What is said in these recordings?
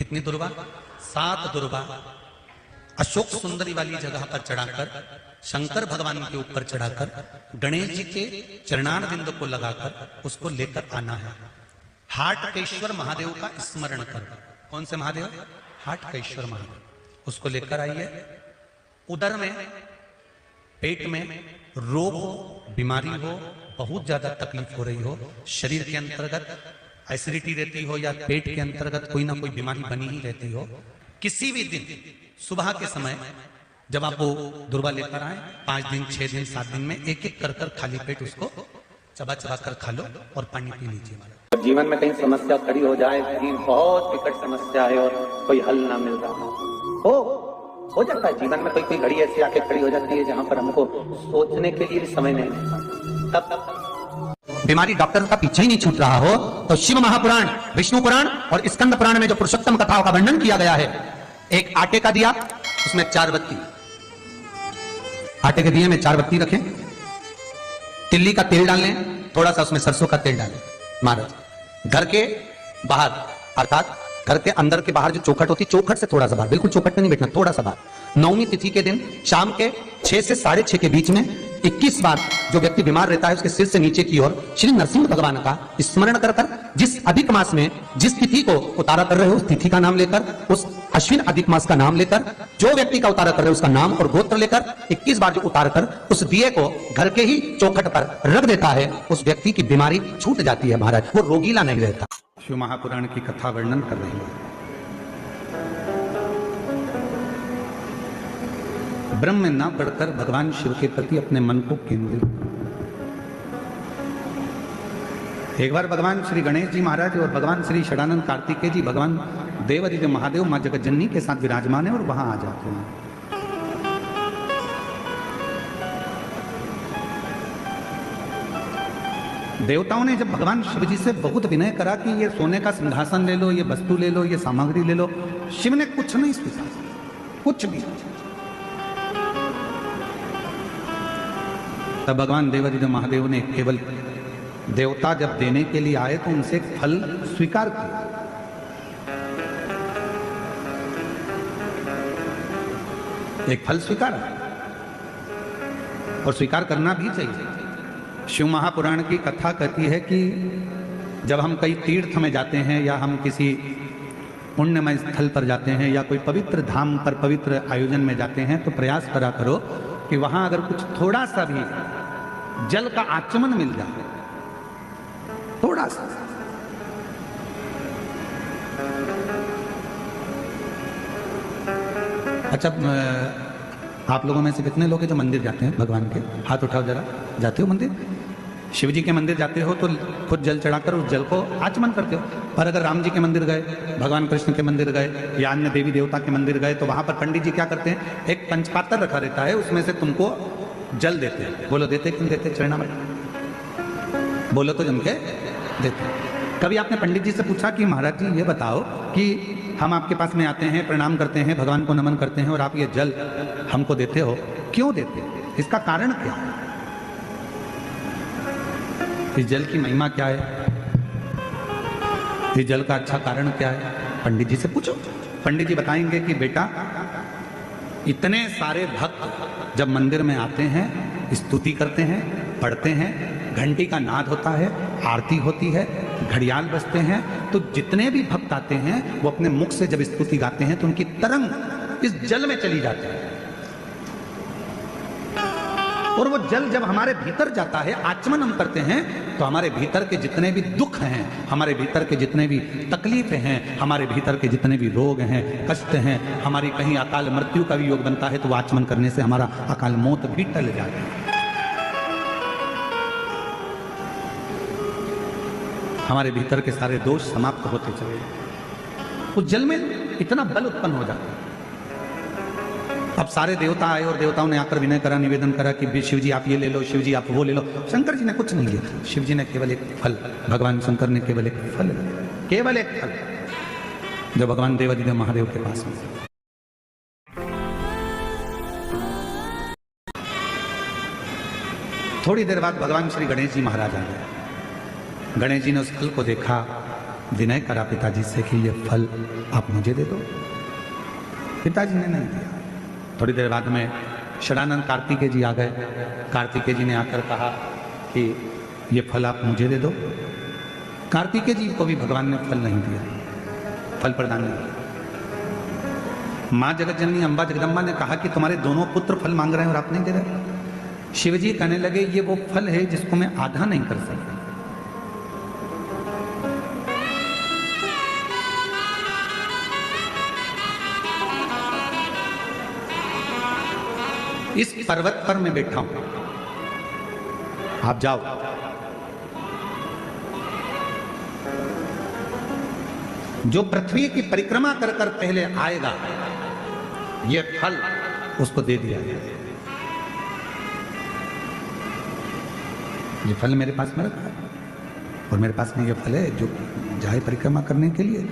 कितनी दुर्वा? 7 दुर्वा अशोक सुंदरी वाली जगह पर चढ़ाकर, शंकर भगवान के ऊपर चढ़ाकर, गणेश जी के चरणारविंद को लगाकर उसको लेकर आना है। हाटकेश्वर महादेव का स्मरण कर। कौन से महादेव? हाटकेश्वर महादेव। उसको लेकर आइए। उदर में, पेट में रोग हो, बीमारी हो, बहुत ज्यादा तकलीफ हो रही हो, शरीर के अंतर्गत एसिडिटी रहती हो या पेट के अंतर्गत कोई ना कोई बीमारी बनी ही रहती हो, किसी भी दिन सुबह के समय जब आप वो दुर्वा लेकर आए, 5 दिन 6 दिन 7 दिन में एक एक कर खाली पेट उसको चबा चबा कर खा लो और पानी पी लीजिए। जीवन में कहीं समस्या खड़ी हो जाए, बहुत विकट समस्या है और कोई हल ना मिल रहा हो जाता है जीवन में, कोई घड़ी ऐसी आके खड़ी हो जाती है जहां पर हमको सोचने के लिए भी समय नहीं मिलता। तब बीमारी डॉक्टर का पीछे ही नहीं छूट रहा हो तो शिव महापुराण, विष्णु पुराण और स्कंद पुराण में जो पुरुषोत्तम कथाओं का वर्णन किया गया है, एक आटे का दिया, उसमें 4 बत्ती, आटे के दिए में 4 बत्ती रखें, तिल्ली का तेल डाल लें, थोड़ा सा उसमें सरसों का तेल डालें। महाराज घर के बाहर, अर्थात घर के अंदर के बाहर जो चौखट होती, चौखट से थोड़ा सा बाहर, बिल्कुल चौखट में नहीं बैठना, थोड़ा सा बाहर, 9वीं तिथि के दिन शाम के 6 से 6:30 के बीच में 21 बार जो व्यक्ति बीमार रहता है उसके सिर से नीचे की ओर श्री नरसिंह भगवान का स्मरण कर जिस अधिक मास में जिस तिथि को उतारा कर रहे हो उस तिथि का नाम लेकर, उस अश्विन अधिक मास का नाम लेकर, जो व्यक्ति का उतारा कर रहे हो उसका नाम और गोत्र लेकर 21 बार जो उतार कर उस दिए को घर के ही चौखट पर रख देता है, उस व्यक्ति की बीमारी छूट जाती है महाराज, वो रोगीला नहीं रहता। शिव महापुराण की कथा वर्णन कर रही है। ब्रह्म में ना पढ़कर भगवान शिव के प्रति अपने मन को केंद्रित। एक बार भगवान श्री गणेश जी महाराज और भगवान श्री षडानंद कार्तिकेय जी, भगवान देवादिदेव महादेव मां जगतजननी के साथ विराजमान है और वहां आ जाते हैं। देवताओं ने जब भगवान शिव जी से बहुत विनय करा कि ये सोने का सिंहासन ले लो, ये वस्तु ले लो, ये सामग्री ले लो, शिव ने कुछ नहीं स्वीकार, कुछ भी। तब भगवान देवादिदेव महादेव ने केवल देवता जब देने के लिए आए तो उनसे एक फल स्वीकार किया। एक फल स्वीकार, और स्वीकार करना भी चाहिए। शिव महापुराण की कथा कहती है कि जब हम कई तीर्थ में जाते हैं या हम किसी पुण्यमय स्थल पर जाते हैं या कोई पवित्र धाम पर पवित्र आयोजन में जाते हैं तो प्रयास करा करो कि वहां अगर कुछ थोड़ा सा भी जल का आचमन मिल जाए, थोड़ा सा, अच्छा आप लोगों में से कितने लोग हैं जो मंदिर जाते हैं भगवान के? हाथ उठाओ जरा। जाते हो मंदिर? शिव जी के मंदिर जाते हो तो खुद जल चढ़ाकर उस जल को आचमन करते हो। पर अगर राम जी के मंदिर गए, भगवान कृष्ण के मंदिर गए या अन्य देवी देवता के मंदिर गए तो वहां पर पंडित जी क्या करते हैं, एक पंचपात्र रखा रहता है, उसमें से तुमको जल देते हैं। बोलो देते क्यों देते? चरणा में बोलो तो जम के देते। कभी आपने पंडित जी से पूछा कि महाराज जी ये बताओ कि हम आपके पास में आते हैं, प्रणाम करते हैं, भगवान को नमन करते हैं और आप ये जल हमको देते हो, क्यों देते हैं? इसका कारण क्या है? इस जल की महिमा क्या है? इस जल का अच्छा कारण क्या है? पंडित जी से पूछो। पंडित जी बताएंगे कि बेटा, इतने सारे भक्त जब मंदिर में आते हैं, स्तुति करते हैं, पढ़ते हैं, घंटी का नाद होता है, आरती होती है, घड़ियाल बजते हैं, तो जितने भी भक्त आते हैं वो अपने मुख से जब स्तुति गाते हैं तो उनकी तरंग इस जल में चली जाती है, और वो जल जब हमारे भीतर जाता है, आचमन हम करते हैं, तो हमारे भीतर के जितने भी दुख हैं, हमारे भीतर के जितने भी तकलीफें हैं, हमारे भीतर के जितने भी रोग हैं, कष्ट हैं, हमारी कहीं अकाल मृत्यु का भी योग बनता है तो वो आचमन करने से हमारा अकाल मौत भी टल जाता है। हमारे भीतर के सारे दोष समाप्त होते चले जाते। उस जल में इतना बल उत्पन्न हो जाता है। अब सारे देवता आए और देवताओं ने आकर विनय करा, निवेदन करा कि शिव जी आप ये ले लो, शिव जी आप वो ले लो। शंकर जी ने कुछ नहीं लिया, शिव जी ने केवल एक फल, भगवान शंकर ने केवल एक फल, केवल एक फल, जो भगवान देवादिदेव महादेव के पास में। थोड़ी देर बाद भगवान श्री गणेश जी महाराज आ गए। गणेश जी ने उस फल को देखा विनय करा पिताजी से कि ये फल आप मुझे दे दो। पिताजी ने नहीं दिया। थोड़ी देर बाद में षडानंद कार्तिकेय जी आ गए। कार्तिकेय जी ने आकर कहा कि ये फल आप मुझे दे दो। कार्तिकेय जी को भी भगवान ने फल नहीं दिया, फल प्रदान नहीं किया। माँ जगत जननी अम्बा जगदम्बा ने कहा कि तुम्हारे दोनों पुत्र फल मांग रहे हैं और आप नहीं दे रहे। शिवजी कहने लगे ये वो फल है जिसको मैं आधा नहीं कर सकता। इस पर्वत पर मैं बैठा हूं, आप जाओ। जो पृथ्वी की परिक्रमा कर कर पहले आएगा ये फल उसको दे दिया गया। ये फल मेरे पास में रखा है और मेरे पास में ये फल है जो जाए परिक्रमा करने के लिए।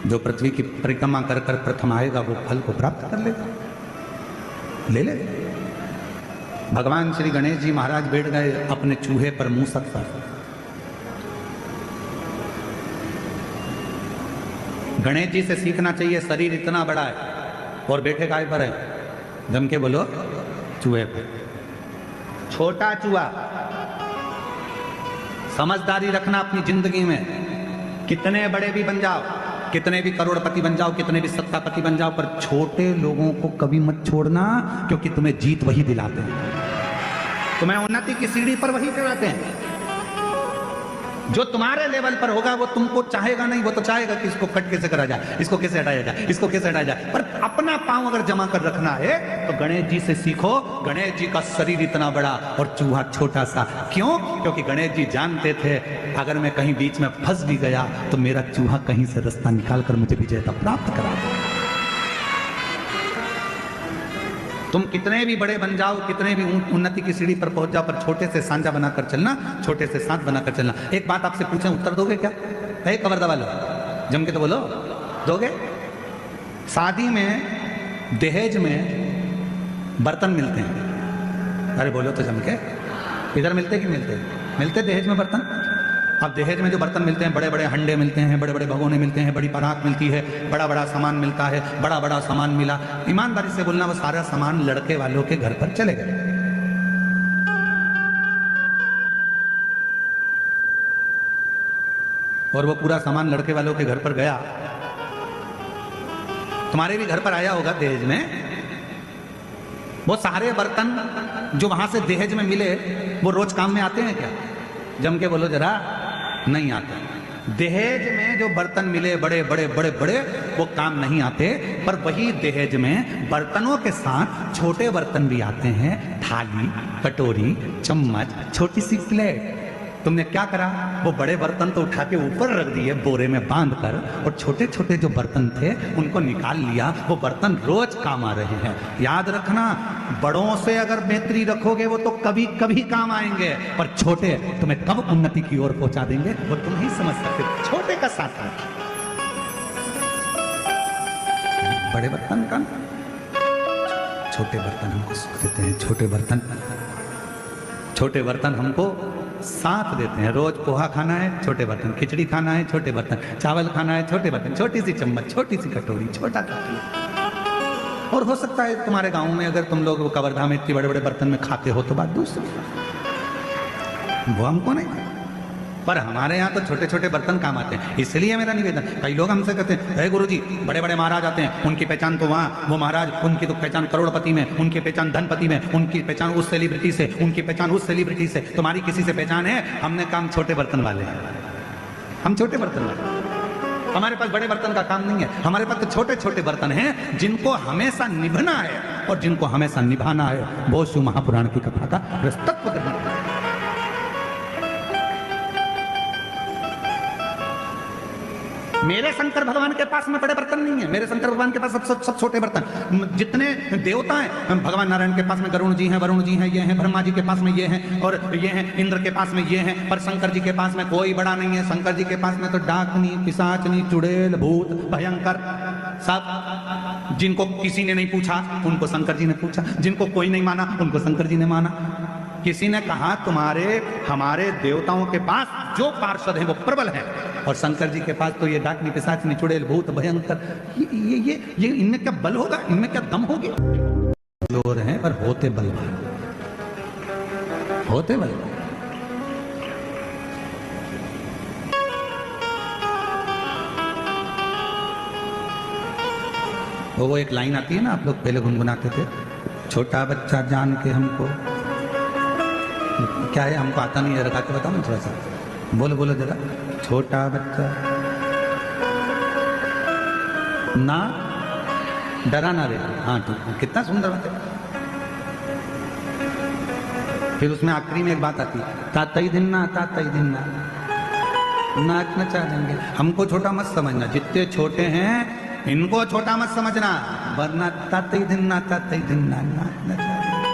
जो पृथ्वी की परिक्रमा कर कर प्रथम आएगा वो फल को प्राप्त कर लेगा, ले ले। भगवान श्री गणेश जी महाराज बैठ गए अपने चूहे पर मुंह सकता। गणेश जी से सीखना चाहिए, शरीर इतना बड़ा है और बैठे काय पर है? जम के बोलो, चूहे पर। छोटा चूहा। समझदारी रखना अपनी जिंदगी में। कितने बड़े भी बन जाओ, कितने भी करोड़पति बन जाओ, कितने भी सत्तापति बन जाओ, पर छोटे लोगों को कभी मत छोड़ना, क्योंकि तुम्हें जीत वही दिलाते हैं, तुम्हें उन्नति की सीढ़ी पर वही चढ़ाते हैं। जो तुम्हारे लेवल पर होगा वो तुमको चाहेगा नहीं, वो तो चाहेगा कि इसको कट कैसे करा जाए, इसको कैसे हटाया जाए, इसको कैसे हटाया जाए। पर अपना पांव अगर जमा कर रखना है तो गणेश जी से सीखो। गणेश जी का शरीर इतना बड़ा और चूहा छोटा सा। क्यों? क्योंकि गणेश जी जानते थे अगर मैं कहीं बीच में फंस भी गया तो मेरा चूहा कहीं से रास्ता निकाल कर मुझे विजेता प्राप्त करा देगा। तुम कितने भी बड़े बन जाओ, कितने भी उन्नति की सीढ़ी पर पहुंच जाओ, पर छोटे से सांझा बनाकर चलना, छोटे से साथ बनाकर चलना। एक बात आपसे पूछें, उत्तर दोगे क्या? कहे कवर दबा लो, जम के तो बोलो, दोगे? शादी में दहेज में बर्तन मिलते हैं, अरे बोलो तो जम के। इधर मिलते कि मिलते? मिलते दहेज में बर्तन। अब दहेज में जो बर्तन मिलते हैं, बड़े बड़े हंडे मिलते हैं, बड़े बड़े भगोने मिलते हैं, बड़ी परात मिलती है, बड़ा बड़ा सामान मिलता है, बड़ा बड़ा सामान मिला। ईमानदारी से बोलना, वो सारा सामान लड़के वालों के घर पर चले गए। और वो पूरा सामान लड़के वालों के घर पर गया। तुम्हारे भी घर पर आया होगा दहेज में। वो सारे बर्तन जो वहां से दहेज में मिले वो रोज काम में आते हैं क्या? जम के बोलो जरा, नहीं आता। दहेज में जो बर्तन मिले बड़े बड़े बड़े बड़े, वो काम नहीं आते। पर वही दहेज में बर्तनों के साथ छोटे बर्तन भी आते हैं, थाली, कटोरी, चम्मच, छोटी सी प्लेट। तुमने क्या करा? वो बड़े बर्तन तो उठा के ऊपर रख दिए बोरे में बांध कर, और छोटे छोटे जो बर्तन थे उनको निकाल लिया। वो बर्तन रोज काम आ रहे हैं। याद रखना, बड़ों से अगर मैत्री रखोगे वो तो कभी कभी काम आएंगे, पर छोटे तुम्हें कब उन्नति की ओर पहुंचा देंगे वो तुम ही समझ सकते। छोटे का साथ है, बड़े बर्तन का, छोटे बर्तन हमको सुख देते हैं। छोटे बर्तन हमको साथ देते हैं। रोज पोहा खाना है, छोटे बर्तन। खिचड़ी खाना है, छोटे बर्तन। चावल खाना है, छोटे बर्तन। छोटी सी चम्मच, छोटी सी कटोरी, छोटा कटोरी। और हो सकता है तुम्हारे गांव में अगर तुम लोग कवर्धा में इतने बड़े बड़े बर्तन में खाते हो तो बात दूसरी, वो हमको नहीं। पर हमारे यहाँ तो छोटे छोटे बर्तन काम आते हैं। इसलिए मेरा निवेदन, कई लोग हमसे कहते हैं, अरे गुरुजी बड़े बड़े महाराज आते हैं, उनकी पहचान तो वहाँ, वो महाराज, उनकी तो पहचान करोड़पति में, उनकी पहचान धनपति में, उनकी पहचान उस सेलिब्रिटी से, उनकी पहचान उस सेलिब्रिटी से। तुम्हारी किसी से पहचान है? हमने काम छोटे बर्तन वाले हैं। हम छोटे बर्तन वाले, हमारे पास बड़े बर्तन का काम नहीं है। हमारे पास तो छोटे छोटे बर्तन हैं जिनको हमेशा निभाना है और जिनको हमेशा निभाना है। वो शिव महापुराण की कथा का प्रस्तुत्व करना है। मेरे शंकर भगवान के पास में बड़े बर्तन नहीं है। मेरे शंकर भगवान के पास सब छोटे बर्तन। जितने देवता हैं, भगवान नारायण के पास में गरुण जी हैं, वरुण जी हैं, ये हैं, ब्रह्मा जी के पास में ये हैं, और ये हैं, इंद्र के पास में ये हैं। पर शंकर जी के पास में कोई बड़ा नहीं है। शंकर जी के पास में तो डाकनी, पिशाचनी, चुड़ैल, भूत, भयंकर सब। जिनको किसी ने नहीं पूछा उनको शंकर जी ने पूछा, जिनको कोई नहीं माना उनको शंकर जी ने माना। किसी ने कहा तुम्हारे हमारे देवताओं के पास जो पार्षद हैं वो प्रबल हैं, और शंकर जी के पास तो ये डाकनी पिशाच निचुड़ैल भूत भयंकर, ये इनमें क्या बल होगा, इनमें क्या दम होगी? जोर हैं पर होते बलवान, होते बलवान। वो एक लाइन आती है ना, आप लोग पहले गुनगुनाते थे, छोटा बच्चा जान के हमको, क्या है हमको आता नहीं है, रखा के बताओ ना थोड़ा सा, बोलो बोलो जरा, छोटा बच्चा ना डरा ना रे, हाँ ठीक, कितना सुंदर बात है। फिर उसमें आखिरी में एक बात आती है, तातई दिन ना नाच नचा देंगे। हमको छोटा मत समझना, जितने छोटे हैं इनको छोटा मत समझना, वरना तातई दिन ना नाच नचा देंगे।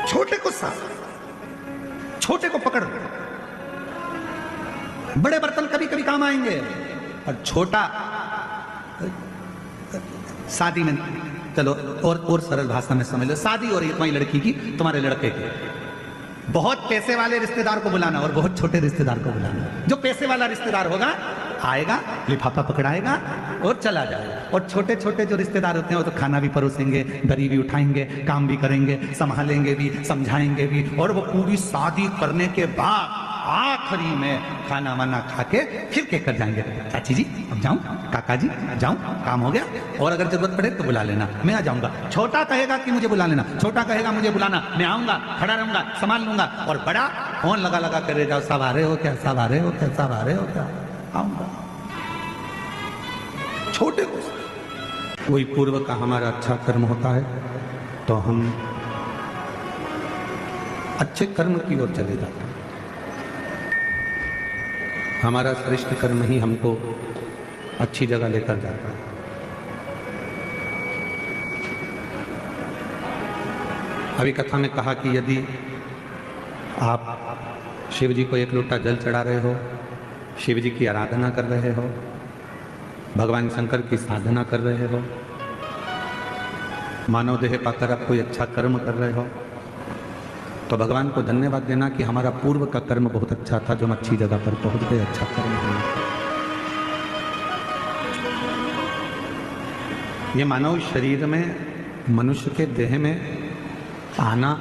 छोटे को साथ, छोटे को पकड़, बड़े बर्तन कभी कभी काम आएंगे, और छोटा शादी में, चलो और सरल भाषा में समझ लो, शादी हो रही है तुम्हारी लड़की की, तुम्हारे लड़के की, बहुत पैसे वाले रिश्तेदार को बुलाना और बहुत छोटे रिश्तेदार को बुलाना। जो पैसे वाला रिश्तेदार होगा आएगा, लिफाफा पकड़ाएगा और चला जाएगा, और छोटे छोटे जो रिश्तेदार होते हैं वो तो खाना भी परोसेंगे, दरी भी उठाएंगे, काम भी करेंगे, संभालेंगे भी, समझाएंगे भी, और वो पूरी शादी करने के बाद आखिरी में खाना वाना खा के फिर कहकर जाएंगे, चाची जी अब जाऊं, काका जी जाऊं, काम हो गया, और अगर जरूरत पड़े तो बुला लेना, मैं आ जाऊंगा। छोटा कहेगा कि मुझे बुला लेना, छोटा कहेगा मुझे बुलाना, मैं आऊंगा, खड़ा रहूंगा, संभाल लूंगा, और बड़ा फोन लगा लगा कर जाओ, सब आ रहे हो क्या, सब आ रहे हो क्या, सब आ रहे हो क्या, आऊंगा। छोटे को कोई पूर्व का हमारा अच्छा कर्म होता है तो हम अच्छे कर्म की ओर चले जाते हैं। हमारा श्रेष्ठ कर्म ही हमको अच्छी जगह लेकर जाता है। अभी कथा में कहा कि यदि आप शिव जी को एक लोटा जल चढ़ा रहे हो, शिव जी की आराधना कर रहे हो, भगवान शंकर की साधना कर रहे हो, मानव देह पाकर आप कोई अच्छा कर्म कर रहे हो, तो भगवान को धन्यवाद देना कि हमारा पूर्व का कर्म बहुत अच्छा था, जो हम अच्छी जगह पर पहुंच गए, अच्छा कर्म करना। ये मानव शरीर में, मनुष्य के देह में आना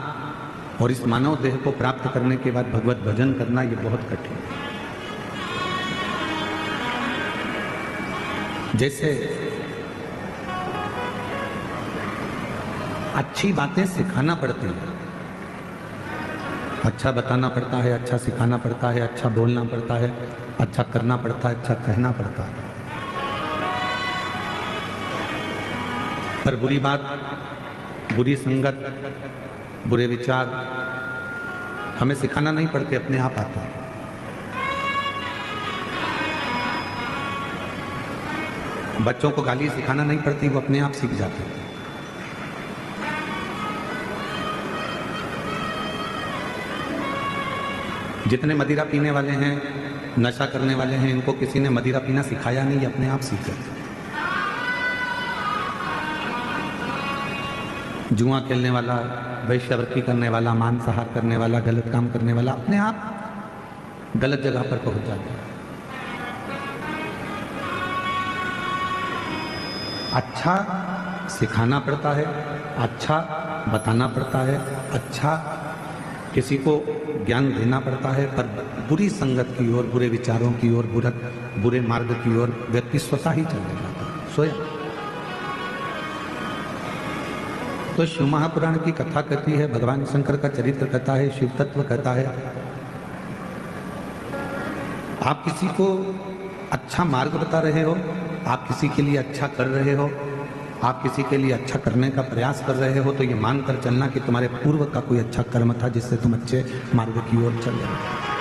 और इस मानव देह को प्राप्त करने के बाद भगवत भजन करना, ये बहुत कठिन है। जैसे अच्छी बातें सिखाना पड़ती हैं, अच्छा बताना पड़ता है, अच्छा सिखाना पड़ता है, अच्छा बोलना पड़ता है, अच्छा करना पड़ता है, अच्छा कहना पड़ता है, पर बुरी बात, बुरी संगत, बुरे विचार हमें सिखाना नहीं पड़ते, अपने आप आते हैं। बच्चों को गाली सिखाना नहीं पड़ती, वो अपने आप सीख जाते हैं। जितने मदिरा पीने वाले हैं, नशा करने वाले हैं, इनको किसी ने मदिरा पीना सिखाया नहीं, ये अपने आप सीख जाते। जुआ खेलने वाला, वैश्यवृत्ति करने वाला, मांसाहार करने वाला, गलत काम करने वाला अपने आप गलत जगह पर पहुंच जाता है। अच्छा सिखाना पड़ता है, अच्छा बताना पड़ता है, अच्छा किसी को ज्ञान देना पड़ता है, पर बुरी संगत की ओर, बुरे विचारों की ओर, बुरे मार्ग की ओर व्यक्ति स्वतः ही चले जाता है, स्वयं। तो शिव महापुराण की कथा कहती है, भगवान शंकर का चरित्र कहता है, शिव तत्व कहता है। आप किसी को अच्छा मार्ग बता रहे हो, आप किसी के लिए अच्छा कर रहे हो, आप किसी के लिए अच्छा करने का प्रयास कर रहे हो, तो ये मानकर चलना कि तुम्हारे पूर्व का कोई अच्छा कर्म था जिससे तुम अच्छे मार्ग की ओर चल रहे हो।